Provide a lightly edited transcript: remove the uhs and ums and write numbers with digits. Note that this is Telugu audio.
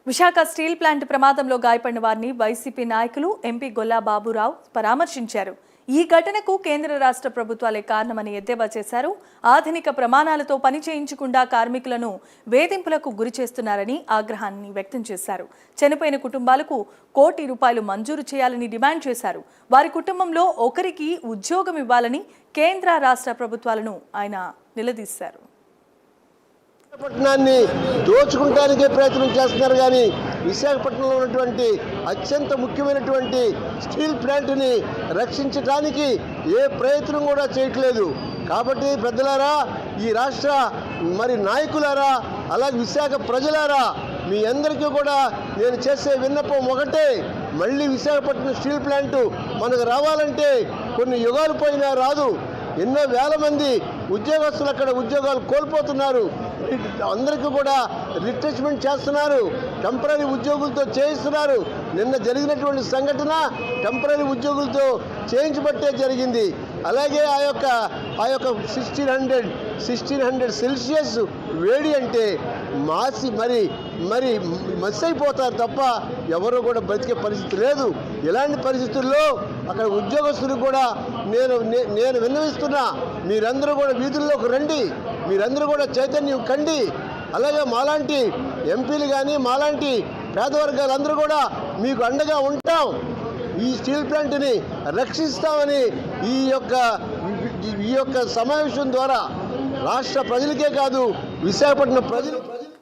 విశాఖ స్టీల్ ప్లాంట్ ప్రమాదంలో గాయపడిన వారిని వైసీపీ నాయకులు ఎంపీ గొల్లా బాబురావు పరామర్శించారు. ఈ ఘటనకు కేంద్ర రాష్ట్ర ప్రభుత్వాలే కారణమని ఎద్దేవా చేశారు. ఆధునిక ప్రమాణాలతో పని చేయించకుండా కార్మికులను వేధింపులకు గురి చేస్తున్నారని ఆగ్రహాన్ని వ్యక్తం చేశారు. చనిపోయిన కుటుంబాలకు ₹1 కోటి మంజూరు చేయాలని డిమాండ్ చేశారు. వారి కుటుంబంలో ఒకరికి ఉద్యోగం ఇవ్వాలని కేంద్ర రాష్ట్ర ప్రభుత్వాలను ఆయన నిలదీశారు. విశాఖపట్నాన్ని దోచుకుంటానికే ప్రయత్నం చేస్తున్నారు కానీ విశాఖపట్నంలో ఉన్నటువంటి అత్యంత ముఖ్యమైనటువంటి స్టీల్ ప్లాంట్ని రక్షించడానికి ఏ ప్రయత్నం కూడా చేయట్లేదు. కాబట్టి పెద్దలారా, ఈ రాష్ట్ర నాయకులారా, అలాగే విశాఖ ప్రజలారా, మీ అందరికీ కూడా నేను చేసే విన్నపం ఒకటే, మళ్ళీ విశాఖపట్నం స్టీల్ ప్లాంటు మనకు రావాలంటే కొన్ని యుగాలు పోయినా రాదు. ఎన్నో వేల మంది ఉద్యోగస్తులు అక్కడ ఉద్యోగాలు కోల్పోతున్నారు. అందరికీ కూడా రిట్రెచ్మెంట్ చేస్తున్నారు, టెంపరీ ఉద్యోగులతో చేయిస్తున్నారు. నిన్న జరిగినటువంటి సంఘటన టెంపరీ ఉద్యోగులతో చేయించబట్టే జరిగింది. అలాగే ఆ యొక్క 1600 సెల్సియస్ వేడి అంటే మరి మస్సైపోతారు తప్ప ఎవరు కూడా బతికే పరిస్థితి లేదు. ఇలాంటి పరిస్థితుల్లో అక్కడ ఉద్యోగస్తులు కూడా నేను విన్నవిస్తున్నా, మీరందరూ కూడా వీధుల్లోకి రండి, మీరందరూ కూడా చైతన్యం కండి. అలాగే మాలాంటి ఎంపీలు కానీ మాలాంటి పేద వర్గాలందరూ కూడా మీకు అండగా ఉంటాం. ఈ స్టీల్ ప్లాంట్ని రక్షిస్తామని ఈ యొక్క సమావేశం ద్వారా రాష్ట్ర ప్రజలకే కాదు, విశాఖపట్నం ప్రజలు